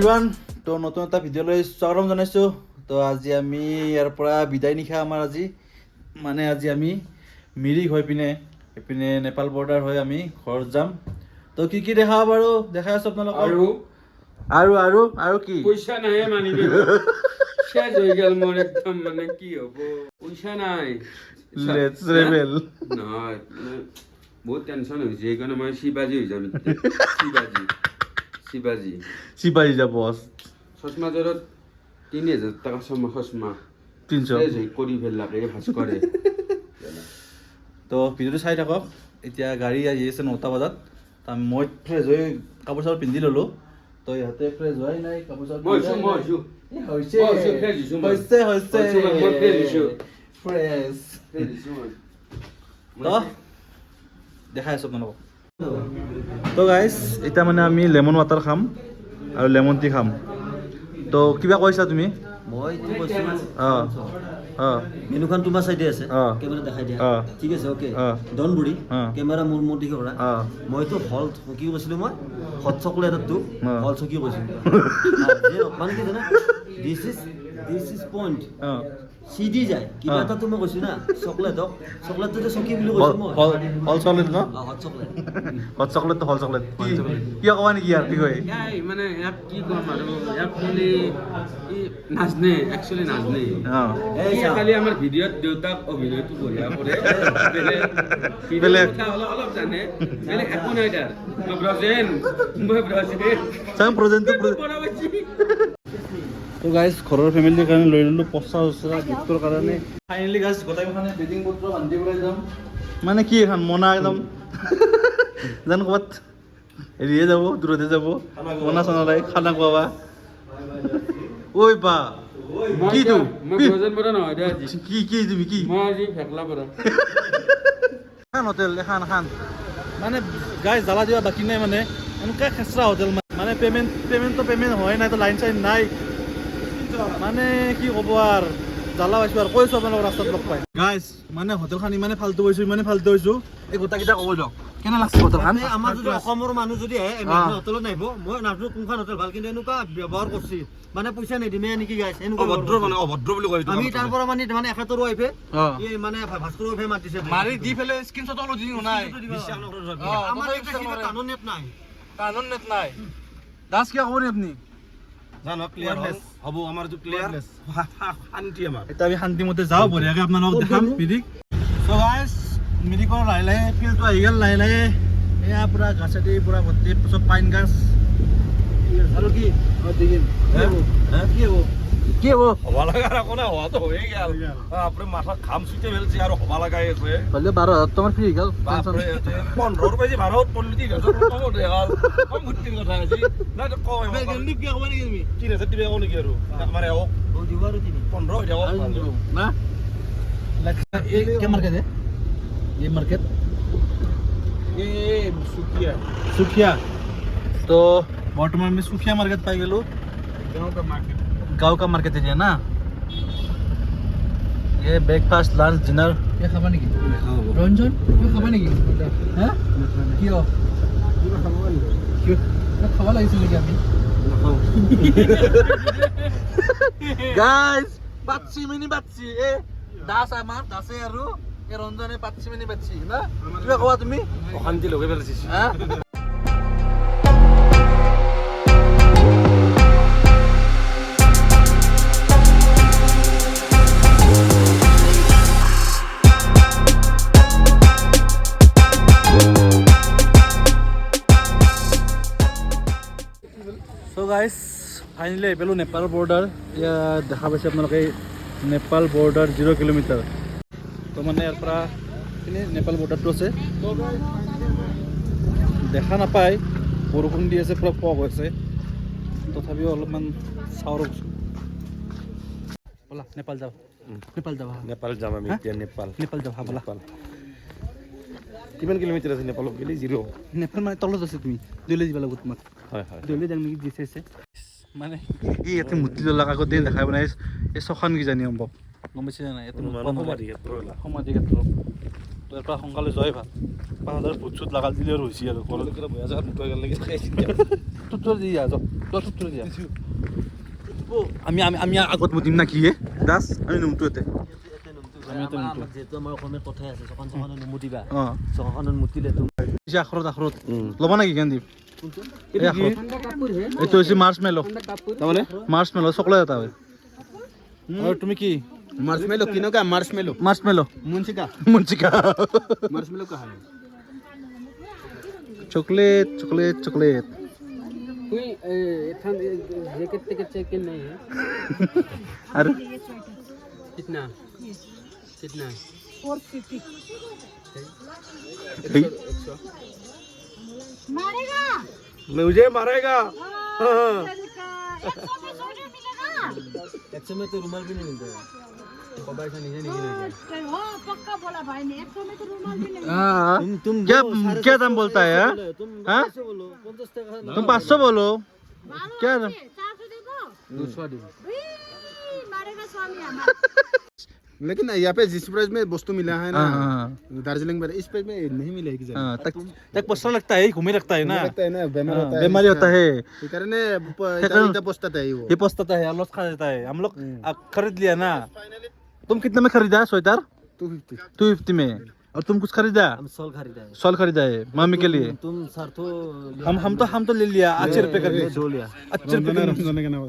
Everyone তো নতুন এটা ভিডিঅ'লৈ স্বাগতম জনাইছোঁ তো আজি আমি ইয়াৰ পৰা বিদায় নিশা আমাৰ আজি আমি মিৰিক হৈ পিনে এইপিনে নেপাল বৰ্ডাৰ হৈ আমি ঘৰত যাম তো কি কি দেখাব বাৰু দেখাই আছোঁ আপোনালোকক আৰু কি পইচা নাহে মানি দিব শেষ হৈ গেল মোৰ একদম মানে কি হ'ব পইচা নাই লেটস ৰেবেল নহয় বহুত টেনশ্যন হৈছে সেইকাৰণে মই শিৱাজী হৈ যাম শিৱাজী যাব বছ চশমা জোৰত 3000 টাকা চশমা 300 কৰি ফেলাকে ভাজ কৰে তো ভিডিঅ'টো চাই থাকক এতিয়া গাড়ী আহি আছে 9টা বজাত মই ফ্ৰেছ হৈ কাপোৰ চাপোৰ পিন্ধি ল'লোঁ তো ইহঁতে ফ্ৰেছ হোৱাই নাই কাপোৰ চাপোৰ দেখাই আছোঁ আপোনালোকক তো গাইজ এতিয়া মানে আমি লেমন ৱাটাৰ খাম আৰু লেমন টি খাম তো কিবা কৈছা তুমি মই এইটো কৈছোঁ মেনুখন তোমাৰ চাইডে আছে কেমেৰা দেখাই দিয়া ঠিক আছে অ'কে ডন বুঢ়ী কেমেৰা মোৰ দিশে কৰা মইতো হল কি কৈছিলোঁ মই হট চকলেটটো হল চকী কৈছিলোঁ মানে কি জানা দিছ ইজ পইণ্ট চিডি যায় কিবা এটা মই কৈছোঁ না চকলেটটো চকী বুলি কৈছোঁ মই হল চকলেট ন হট চকলেট হল চকলেট কিয় ক'বা নেকি ইয়াৰ বিষয়ে মানে ইয়াক কি ক'ম আৰু ইয়াক খালি নাজনে একচুৱেলি নাজনে খালি আমাৰ ভিডিঅ'ত দেউতাক অভিনয়টো বঢ়িয়া কৰে বেলেগ অলপ জানে বেলেগ একো নাই তাৰ তো গাইজ ঘৰৰ ফেমিলিৰ কাৰণে লৈ ল'লোঁ পচা গিফ্টৰ কাৰণে ফাইনেলি গাইজ গোটেইখনে বেডিং পত্ৰ বান্ধি পেলাই যাম মানে কি এখন মনা একদম জানো ক'ৰবাত হেৰিয়ে যাব দূৰতে যাব মনা চনা লাই খানা খোৱাবা ঐ বা কি তুমি কি হোটেল এখন মানে গাইজ জ্বালা দিয়া বাকী নাই মানে এনেকুৱা খেচৰা হোটেল মানে পেমেণ্ট হয় নাই তো লাইন চাইন নাই মানে কি ক'ব আৰু জ্বালা পাইছোঁ আৰু কৈছোঁ আপোনালোকৰ ৰাস্তাত লগ পাই গাইজ মানে হোটেলখন ইমানে ফাল্টু হৈছোঁ এই গোটেইকেইটা ক'ব দিয়ক কেনে লাগছে হোটেলখন আমাৰ যদি অসমৰ মানুহ যদি আহে হোটেলত নাহিব মই নাজানো কোনখন হোটেল ভাল কিন্তু এনেকুৱা ব্যৱহাৰ কৰিছে মানে পইচা নিদিমে নেকি গাইজ এনেকুৱা অভদ্ৰ বুলি কয় আমি তাৰ পৰা মানে এখেতৰ ৱাইফে মানে ভাস্কৰ ৱাইফে মাতিছে মাৰি দি পেলাই স্ক্ৰীনশ্বট অলপ দি নাই আমাৰ কানুন নেট নাই দাস কিয় ক'ব নি আপুনি জানো ক্লিয়াৰ হ'ব আমাৰ যে ক্লিয়াৰ শান্তি আমাৰ এতিয়া আমি শান্তিমতে যাওঁ বঢ়িয়াকৈ আপোনালোকক দেখাম মিৰিক চ' গাইজ মিৰিকৰ লাহে লাহে ফিল্ডটো আহি গ'ল লাহে লাহে এয়া পূৰা গাছেদি পূৰা ভৰ্তি চব পাইন গাছ আৰু কি কি হ'ব হবা লগা একো নাই হোৱাটো হৈয়ে গেল আপুনি মাথাত ঘাম চুটি ফেলছে আৰু হবা লগাই আছে হ'লেও 12,000 টকাৰ ফ্ৰী গ'ল 15 পাইছে 12 পল্লি 3,000 কমতে হ'ল কম মুক্তিৰ কথা আজি নাই কয় কিয় ক'ব নেকি তুমি 3,000 দিবে আকৌ নেকি আৰু আমাৰ হওক 15 হৈ যাওক না क्या मार्केट है ये मार्केट এই সুকিয়া सुखिया तो बर्तमान में सुखिया मार्केट पाई गेलो गाँव का मार्केट है ना ये ब्रेकफास्ट लंच डिनर ये खाबा नेকি रंजन ये खाबा नेকি হ্যাঁ কিয় খাবা লাগিছিল নেকি আমি গাইস বাচ্চি মিনি বাচ্চি এ দাস আমাৰ দাসে আৰু এই ৰঞ্জনে বাচ্চি মিনি বাচ্চি না কিবা কোৱা তুমি অশান্তি লগে পেলাইছিস হ্যাঁ সো গাইজ ফাইনেলি আহি পালোঁ নেপাল বৰ্ডাৰ এতিয়া দেখা পাইছে আপোনালোকে নেপাল বৰ্ডাৰ 0 কিলোমিটাৰ তো মানে ইয়াৰ পৰা নেপাল বৰ্ডাৰটো আছে দেখা নাপায় বৰষুণ দি আছে পূৰা ফগ হৈছে তথাপিও অলপমান চাওঁ ব'লা নেপাল যাওঁ নেপাল যাম আমি এতিয়া নেপাল যাওঁ ব'লা কিমান কিলোমিটাৰ আছে নেপালত গেলি 0 নেপাল মানে তলত আছে তুমি দিল্লী যাব লাগিব তোমাক হয় দিল্লী যাম নেকি দিছে মানে কি ইয়াতে মূৰ্তি জ্বলাক আগতে দেখাই বনাই এই ছখন কিজানি সম্ভৱ গম পাইছে নাই ইয়াতে সমাধি ক্ষেত্ৰ তাৰ পৰা সোনকালে যোৱাই ভাল 5,000 ফুট চুট লগাল দিলে আৰু হৈছে আৰু ঘৰলৈকে বয়া জেগাত মুঠা গেল লাগি থুথুৰি দিয়া যাওক তই থুথুৰি দিয়া আমি আগত মুতিম না কি দাস আমি নুমটো এতে যিহেতু আমাৰ অসমীয়াত কথাই আছে চকন চকনত নুমুতিবা চকনত মুতিলে তুমি আখৰত ল'বা নেকি কেন্দি এইটো হৈছে মাৰ্চমেলো তাৰমানে মাৰ্চমেলো চকলেট এটা হয় আৰু তুমি কি मार्शमेलो किनो का मार्शमेलो मार्शमेलो मुंशिका मार्शमेलो का है चॉकलेट चॉकलेट चॉकलेट कोई जैकेट टिकट चेक नहीं है अरे कितना कितना 450 मारेगा मुझे मारेगा हाँ 100 में तो रुमाल भी नहीं मिलता है बाबा ऐसा नहीं हो पक्का बोला भाई ने 100 में तो रुमाल भी नहीं हाँ तुम क्या दाम बोलता है तुम हाँ? 500 बोलो 50 টাকা तुम 500 बोलो क्या दाम 400 देबो 200 दी मारेगा स्वामी हमारा लेकिन यहाँ पे जिस प्राइस में वस्तु मिला है ना हाँ दार्जिलिंग में इस प्राइस में नहीं मिलेगी हाँ तक पसरा लगता है घूमे लगता है ना लगता है ना बेमार होता है बीमारी होता है ये करने इतना पछताता है वो ये पछताता है लॉस खा जाता है हम लोग खरीद लिया ना तुम कितने में खरीदा स्वेटर 250 में और तुम कुछ खरीदा हम सॉल खरीदा है शॉल खरीदा है मम्मी के लिए तुम सर तो हम तो ले लिया 80 रुपए करके दो लिया 80 रुपए का रमजान का नाम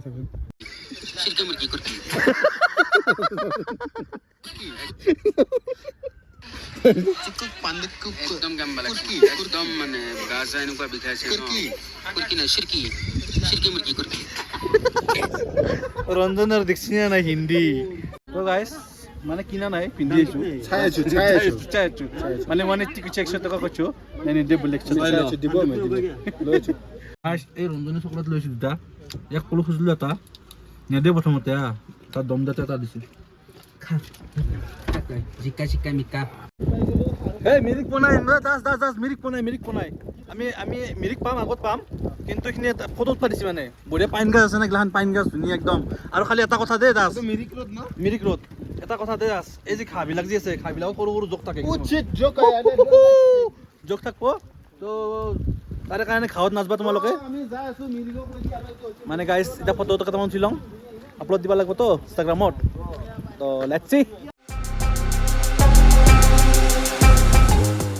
एकदम गंबल एकदम माने गाजा इनको बिखाइছে कुर्की ना शिरकी मुर्गी कुर्की रंजनर देखছি না হিন্দি তো গাইস মানে কিনা নাই পিন্ধি আইছো ছায়াছু মানে 180 টাকা কইছো নেনি দেব লেকচার দিব মে লইছো গাইস এই রঞ্জনের চকলেট লৈছো দুটা এক কলো খুজলো এটা নেদে প্ৰথমতে তাৰ দম দাতে এটা দিছো जिका चिका मिका এই মিৰিক বনাই দাস মিৰিক বনাই আমি মিৰিক পাম আগত পাম কিন্তু এখিনি ফটো উঠা দিছি মানে বঢ়িয়া পাইন গাছ আছে না গ্লাহান পাইন গাছ ধুনীয়া একদম আৰু খালি এটা কথা দে দাস মিৰিক ৰোড এটা কথা দে দাস এই যে খাবিলাক যি আছে খাবিলাক সৰু সৰু জোক থাকে জোক থাকব তো তাৰে কাৰণে খাওত নাচবা তোমালোকে আমি যাই আছো মিৰিগো মানে গাইস এটা ফটো কেইটামান উঠি লওঁ আপলোড দিব লাগিব তো ইনষ্টাগ্ৰামত তো লেটছ সি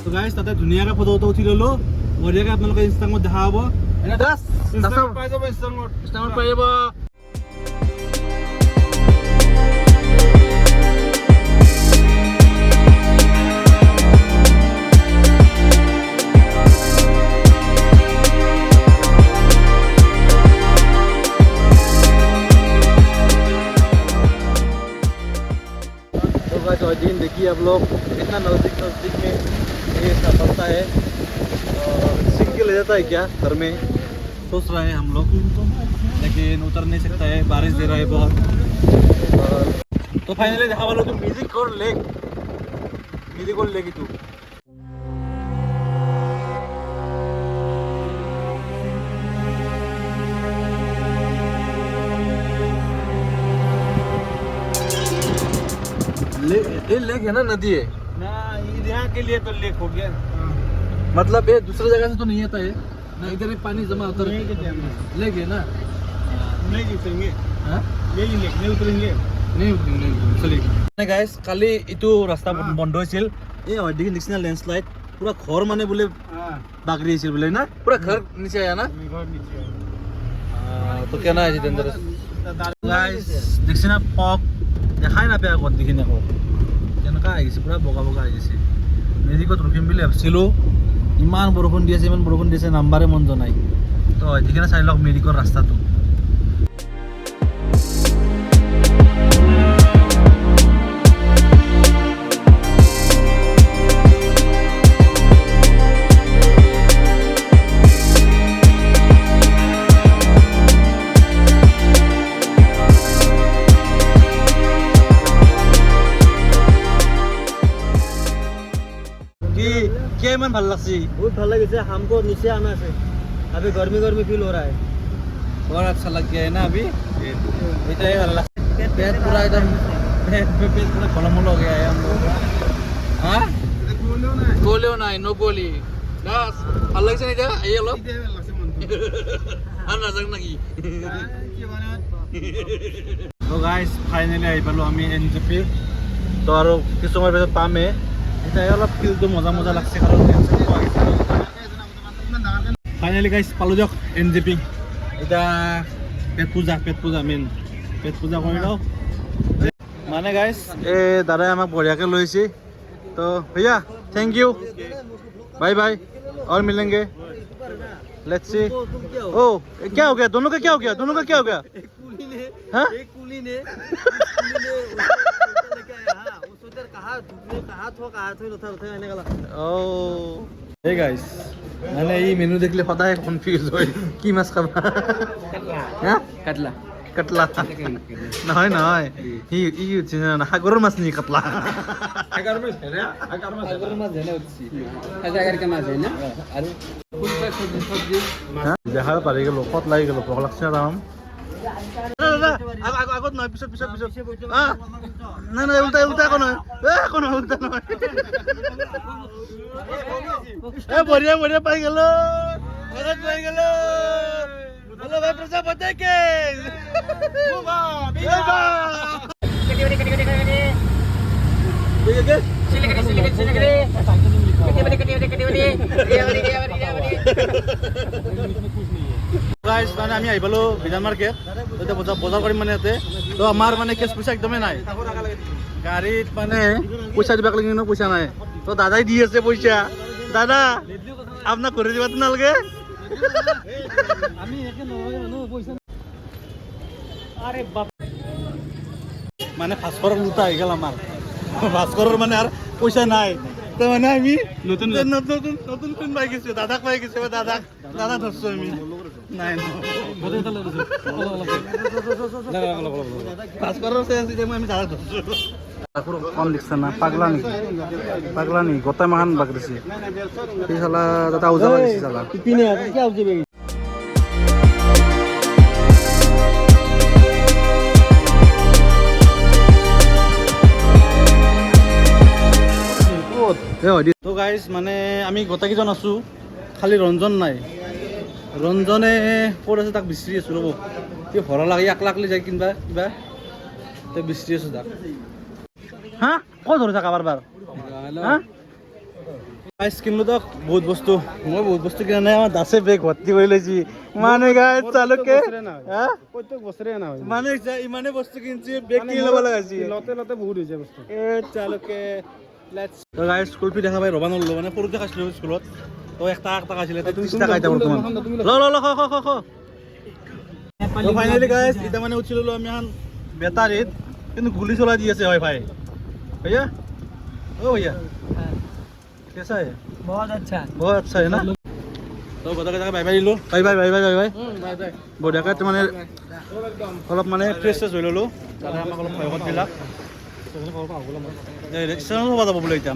তো গাইস তাতে ধুনীয়াকৈ ফটো উঠি ললো বঢ়িয়াকৈ আপোনালোকে ইনষ্টাগ্ৰামত দেখা হ'ব এনে দাস পাই যাব ইনষ্টাগ্ৰামত পাই যাব तो दिन देखिए आप लोग इतना नज़दीक में ये सब पड़ता है और सीख के ले जाता है क्या घर में सोच रहे हैं हम लोग लेकिन उतर नहीं सकता है बारिश दे रहा है बहुत तो फाइनली देखा वालों तो म्यूजिक और लेक तू ये लेक है ना नदी है ना यहाँ के लिए तो लेक हो गया मतलब ये दूसरी जगह से तो नहीं आता है ना इधर ही पानी जमा होता है लेक है ना नहीं उतरेंगे हाँ यही लेक नहीं उतरेंगे नहीं चलिए गाइस কালি ইটো ৰাস্তা বন্ধ হৈছিল এই অধিক নিচিনা লেন্ডস্লাইড পুৰা ঘৰ মানে বোলে বাগৰি আছিল বোলে না পুৰা ঘৰ নিচে আয়া না তো কেনা আছে ডেঞ্জাৰাস গাইস দেখছ না পক দেখাই নাপায় আগত দেখিনে আকৌ কেনেকুৱা আহিছে পুৰা বগা আহিছে মেজিকত ৰখিম বুলি ভাবিছিলোঁ ইমান বৰষুণ দি আছে নাম্বাৰে মন জনাই তো দেখিনে চাই লওক মেজিকৰ ৰাস্তাটো क्या मन ভাল লাগছে बहुत ভাল लगे हमको नीचे आना है अभी गर्मी फील हो रहा है बहुत अच्छा लग गया है ना अभी इतना ही ভাল লাগছে पेट पूरा एकदम पेट पूरा गलमल हो गया है हम लोग हाँ गोलियो ना नो गोली बस ভাল লাগছে না এটা এই অলপ তো গাইজ ফাইনেলি আহি পালোঁ আমি NJP তো আৰু কিছু সময়ৰ পিছত পামেই এতিয়া অলপ ফিল্ডটো মজা মজা লাগছে কাৰণ ফাইনেলি গাইজ পালোঁ দিয়ক NJP এতিয়া পেট পূজা মেইন পেট পূজা কৰি লওঁ মানে গাইজ এই দাদাই আমাক বঢ়িয়াকৈ লৈছে তো ভैया थैंक यू बाय बाय और मिलेंगे लेट्स सी ओ क्या हो गया दोनों का क्या हो गया हाँ हे गाइस मैंने ये मेनू देख ले पता है कंफ्यूज हो की माছ খাবা হ্যাঁ কাটলা কাটলা নহয় নহয় ই সাগৰৰ মাছ নি কাটলা সাগৰ মাছ জানে উঠছি সাগৰ মাছ হয় না আৰু কোনটা সবজি দেখাৰ পাৰি গেল কত লাগি গেল ভোক লাগছে ৰাম আগত নহয় পিছত নাই উল্টা কোনো নহয় বঢ়িয়া পাই গেল हेलो भाई प्रजापति के গাইজ মানে আমি আহি পালোঁ বিধান মাৰ্কেট এতিয়া বজাৰ কৰিম মানে ইয়াতে তো আমাৰ মানে কেছ পইচা একদমেই নাই গাড়ীত মানে পইচা দিবাক লাগি পইচা নাই তো দাদাই দি আছে পইচা দাদা আপোনাক কৰি দিবাতো নালাগে মানে ভাস্কৰৰ লুটা আহি গেল আমাৰ ভাস্কৰৰ মানে আৰু পইচা নাই তো মানে আমি নতুন ফোন পাই গৈছো দাদাক পাই গৈছো দাদা ধৰছো আমি নাই ভাস্কৰৰ আমি দাদা ধৰছো কম দিছে না পাগলা নেকি গোটাই মাহান বাগৰিছে সেই চালা দাদা উজা লাগিছে চালা তো গাইজ মানে আমি গোটেইকেইজন আছোঁ খালি ৰঞ্জন নাই ৰঞ্জনে ক'ত আছে তাক বিচাৰি আছোঁ ৰ'ব কি ভৰা লাগে একলাকলি যায় কিবা তো বিচাৰি আছোঁ তাক হা ক'ত ধৰিছা কাবাৰ হা গাইজ কিনিলোঁ তাক বহুত বস্তু মই বহুত বস্তু কিনা নাই আমাৰ দাসে বেগ ভৰ্তি কৰি লৈছি মানে গাইজ চালুকে প্ৰত্যেক বছৰে না হয় মানে ইমানে বস্তু কিনছি বেগ কিনি ল'ব লগা হৈছে লতে বহুত হৈছে বস্তু চালুকে তো গাইজ স্কুল ফি দেখা পাই ৰবা নললো মানে সৰুতে খাইছিলোঁ স্কুলত তো 1 টাকা আছিলে 30 টাকা এতিয়া বৰ্তমান ল ফাইনেলি গাইজ এতিয়া মানে উঠি ল'লো আমি এখন বেটাৰীত কিন্তু গুলি চলাই দি আছে হয় ভাই भैया ओ भैया कैसा है बहुत अच्छा है ना তো গোটেইকেইটাকে বাই বাই দিলোঁ বাই বঢ়িয়াকৈ মানে অলপ মানে ফ্ৰেছ হৈ ল'লোঁ তাতে আমাক অলপ সহায়ত দিলাক ষ্টেচনো যাব বোলে এতিয়া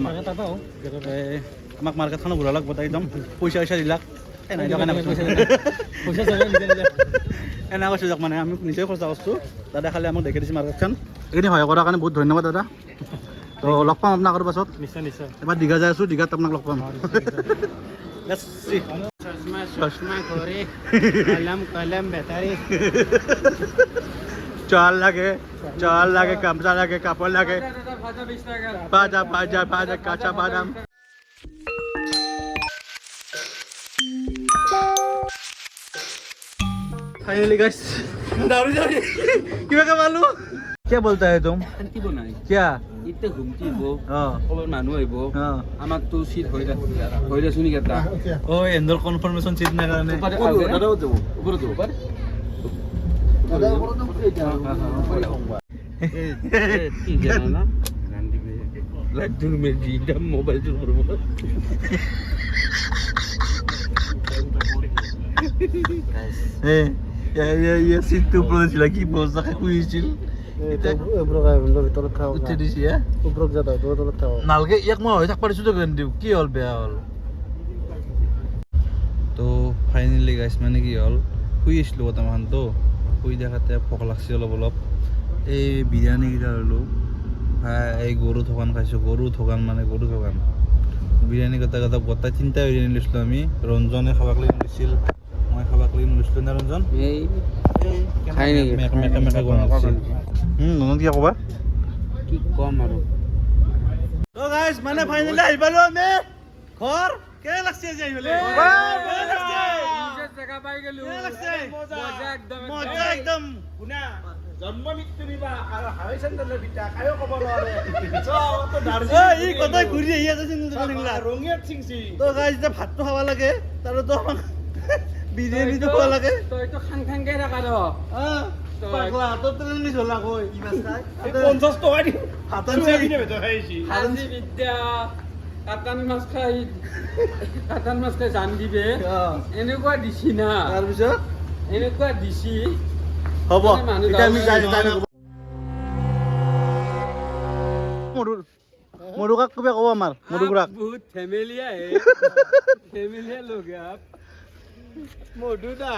আমাক মাৰ্কেটখনো ঘূৰালাক গোটাই একদম পইচা দিলাক এনেকৈ কৈছোঁ যাক মানে আমি নিজে খৰচা কৰিছোঁ দাদা খালি আমাক দেখি দিছে মাৰ্কেটখন এইখিনি সহায় কৰাৰ কাৰণে বহুত ধন্যবাদ দাদা তো লগ পাম আপোনাক আৰু পাছত নিশ্চয় এবাৰ দীঘা যাই আছোঁ দীঘাত আপোনাক লগ পাম চাল লাগে গামছা লাগে কাপড় লাগে বাজা কাঁচা বাদাম फाइनली गाइस दारू जाके किबा का मालूम क्या बोलता है तुम কি বনাই क्या ইতে ঘুমটি হবো हां খবৰ মানুহ আহিব हां আমাক তো সিট হইলা শুনি কেটা ओ एंडर कन्फर्मेशन सीट ना करने দাদা যাব উপরে যাব পারে কি জানা না লাইটুর মে জিটা মোবাইল চুর করব ये सीट तो ऊपर ছিল কি বসা কইছিল এটা উপরে গায় বন্ধ ভিতৰত খাও উঠে দিছি হ্যাঁ উপৰত যা দাও তলত খাও নালগে এক মই হৈ থাক পাৰিছো তো দিও কি হল বেয়া হল তো ফাইনালি গাইস মানে কি হল শুই আছিলো বৰ্তমান তো শুই দেখাতে ভোক লাগছে অলপ এই বিৰিয়ানী কিটা ললো এই গৰু থকান খাইছো গৰু থকান বিৰিয়ানি কথা গোটাই 3টা বিৰিয়ানি লৈছিলো আমি ৰঞ্জনে খাবাক লাগি লৈছিল মই খাবা ক্লিন ৰেষ্টুৰেণ্ট ৰঞ্জন এই খাই নেকি মেকা ননদ কি ক'বা কি কম আৰু তো গাইস মানে ফাইনালি আহি পালো আমি ঘৰ কেনে লাগছে আজি আহি পেলাই নিজে জায়গা পাই গেলো কেনে লাগছে মজা একদম মজা একদম শুনা জন্ম মৃত্যু নিবা আৰু হাৱাই চেণ্ডেলৰ বিটা কায়ো ক'ব নোৱাৰে তো ই কথাই ঘূৰি আহি আছে চিংলা ৰঙিয়াত চিংচি তো গাইস এতিয়া ভাতটো খাব লাগে তাৰতো আমাক বিৰিয়ানীটো খোৱা লাগে তইতো খাং খাংকে থাকা ৰ পাগলা তোৰ তুমি ঝোলা কই 50 টকা দি হাতন খাইছি আজি বিদ্যা কাটান মাছ খাই জান দিবে এনেকুৱা দিছি না তাৰপিছত এনেকুৱা দিছি হ'ব মানুহ এতিয়া আমি যাই মধুকাক কবে ক'ব আমাৰ মধুকুৰাক বহুত ফেমিলিয়া হে ফেমিলিয়া লোক মধু দা